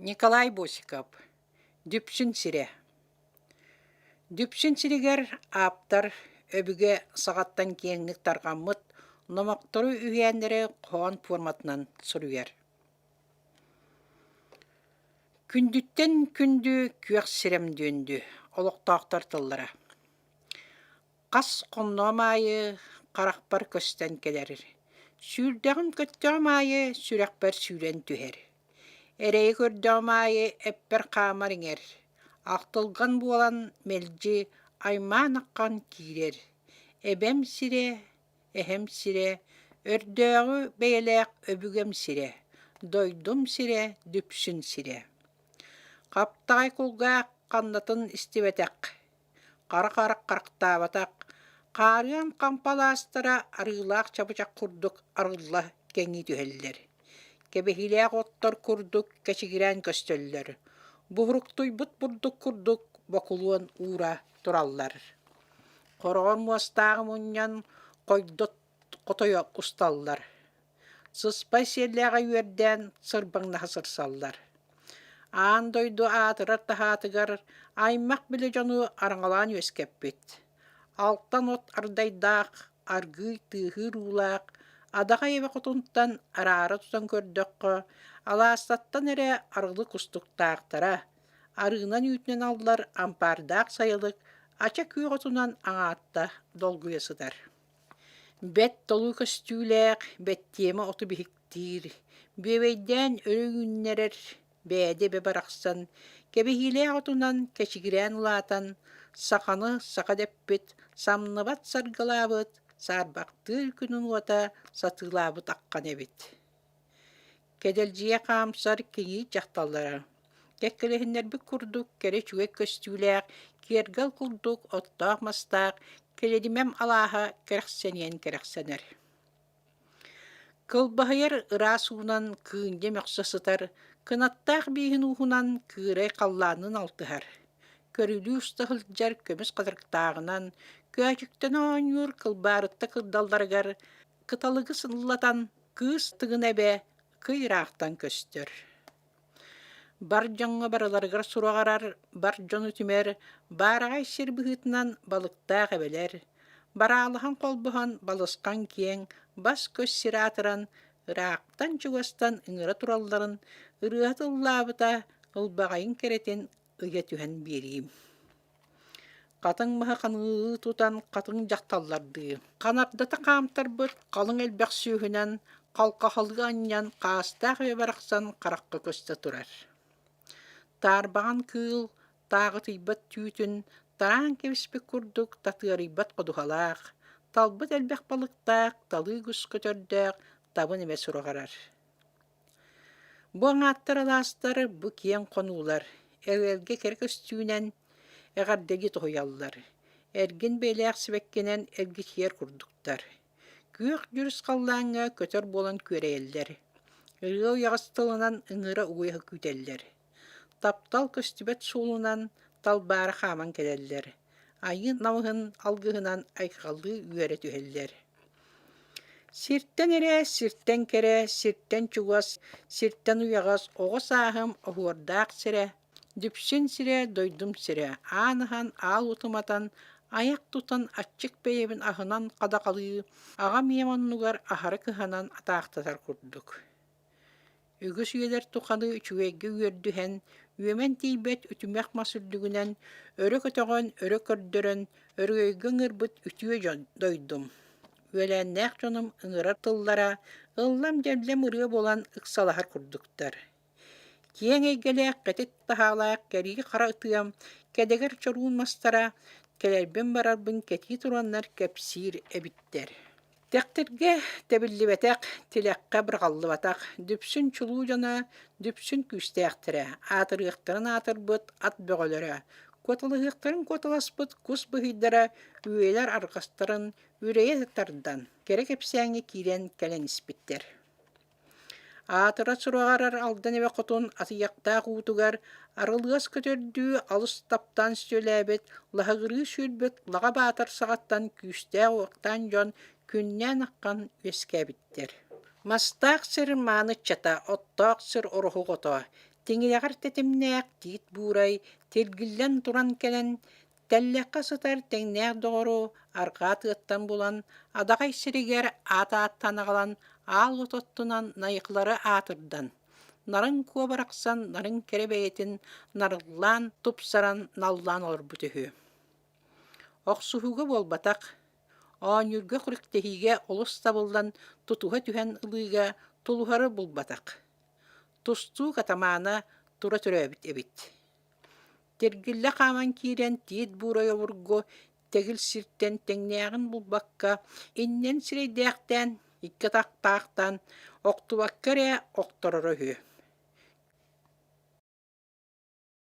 Николай Босиков. Дүпсүн сире. Дүпсүн сиригер аптар өбүге сағаттан кеңнік тарғаммыт, номақтору үйәндері қоған форматынан сұруер. Күндүттен күнді күйек сирем дөндү, олықтақтар тыллара. Қас қонном айы қарақпар көстен келерір. Сүрдәғін көттем айы сүрәқпар сүрен түхер. Әрей көрдем айы әппер қамарыңер. Ақтылған болан мелжи айман аққан кирер. Эбем сире, эхем сире, өрдөғі бейлек өбүгем сире. Дойдум сире, дүпсүн сире. Қаптағай құлға қандатын істебетек. Қара-қарақ қарықтабатақ. Қарыян қампаластыра арылақ чабычақ құрдық арылла кәңі түхелдер. Кебехилек оттар құрдық кәшігірен көстөллер. Бұғырықтый бұт бұрдық құрдық бақылуын ура тұраллар. Қорғын мұастағы мұньян қойдыт қотойы ұсталлар. Сыспай селләға үйерден сырбаңна сырсаллар. Аан дойду атырар тахатыгар аймақ білі жону араңалан өскеппет. Алттан от ардайдақ, аргый тыхыр улақ, адаға ебе құтынттан арары тұтан көрдіққы, аластаттан әрі арғылы құстықтақтара, арығынан үйтінен алдылар ампардақ сайылық, ача күй құтынан аңатта долгуясыдар. Бәт толу көстүүләқ, бәттемі оты бігіктір, бөбейден өрігіннерер, бәді бәбарақсан, кәбігіле құтынан кәшігірен ұлатан, сақаны сақа дәппет, самныбат сарғылабыт, сарбақтыр күнін ота сатылабыт аққан әбет. Кәдәлжие қамсар кеңі жақталары. Кәккілігіндер бір күрдік, кәрі чуек көстүүләқ, кергіл күрдік, оттақ мастақ, келедімем алаға кәрәқсенер. Кылбағайыр ырасуынан күйінде мәқсасытар, кынаттақ бейін ұғынан күйрей қалланын алтығар. Көрілі ұстығылжар көміс қадырықтағынан, көәжіктен оңыр кылбарытты кылдалдарғар, кыталығы сынылатан кыз тығын әбе кыйрақтан көстір. Бар жоңы барыларғар сұрағарар, бар жоны түмер, барағай сер бұғытынан балықтақ әбелер, баралыған қолбыған балысқан кең, бас көз сиратыран, ырақтан жүгастан үңірі туралларын, ырыатыллабыта ұлбағайын керетен ұя түхен берейім. Қатың мұға қанығы тұтан қатың жақталларды. Қанардата қамтар бұд, қалың әлбәқ сүйінен, қалқақалғы аньян қастақ өбарақсан қараққа көсті тұрар. Тарбаған кыл, тағы тыйбат түйтін, таран кебіспек күрдік, татырыйбат қодуғалақ, талбыт әлбәқ балықтақ, талы күс көтердіқ, табын әмес ұрағарар. Бұ аңаттар аластар, бұ киен қонулар, әрелге керек өстүйінен, әғардегі тұғыялылар. Әрген бәйләқ сібәккенен әрге кер күрдіктар. Күйек жүріс қаллаңа көтер болан көрәйелдер. Үргі яғыстылынан ұңыры ұйығы күтелдер. Таптал көстібет суылынан талбары қаман келелдер. Айын намығын алғығынан айқалды үйәрі түхелдер. Сирттен әрі, сирттен кәрі, сирттен чуғас, сирттен ұяғас, оғыс ағым оғырдақ сірі, дүпсін сире, дойдум сире, аныған ал ұтыматан, аяқ тұтан атчық бейебін ағынан қадақалы, ағам еманнуғар ахары кыханан атақтатар күрдік. Үгіс үйелер тұқаны үчуеге үйердіген, үйемен тейбет үтімек масырдігінен, өрі көтіған, өрі көрдірін, өрі өйгін ұрбыт үтіе дойдум. Өләннәқ жоным ұңырар тыллара, ыллам жәллем ұрығы болан ұқсалағар күрдіктар. Кең әйгелек, қәтет тахалақ, кәрігі қара ұтыям, кәдегер чоруын мастара, кәлербен барарбын кәти тұранлар кәпсир әбіттер. Тәқтерге тәбілі тіләққа бір қалды батақ, дүпсін чулу жана, дүпсін күстәқтірі, атырықтырын атырбыт, ат бөғілері, көтіліғықтырын көтіласпыт, күс бұхиддара, үйелер арқастырын, үрейе тұттардан, керек әпсәңі кейрен кәлен іспіттер. Атыра сұрағарар алдан әбе құтын атияқтақ ұтығар, арылғас көтерді алыс таптан сөйләбет, лағығыры сөйлбет, лаға батыр сағаттан күстәқ оқтан жон күннен аққан өскәбіттер. Мастақ сыр маны чата, оттақ сыр ұрығы ғото, Теңилэҕэр тетимнээк тиит буурай телгиллэн туран кэлэн тэллэххэ сытар тэҥнээх доҕору арҕаа тыаттан булан адаҕай сиригэр аатааттан аҕалан аал ототтунан найыклары аатырдан нарын куо барахсан нарын кэрэ нарыллаан тупсаран наллаан олорбут үһү. Охсуһуга буолбатах оонньурга хуриктэһиигэ олус табылдан тутуһа түһэн ылыыга тулуһары булбатах. Тустуу катамаана тура төрөөбүт эбит. Тергиллэ хааман киирэн тиит буурай обурго тегил сиртэн тэҥнээҕин булбакка иннэн сирейдээхтэн икка тахтаахтан оқтубакка эрэ охтороро үһү.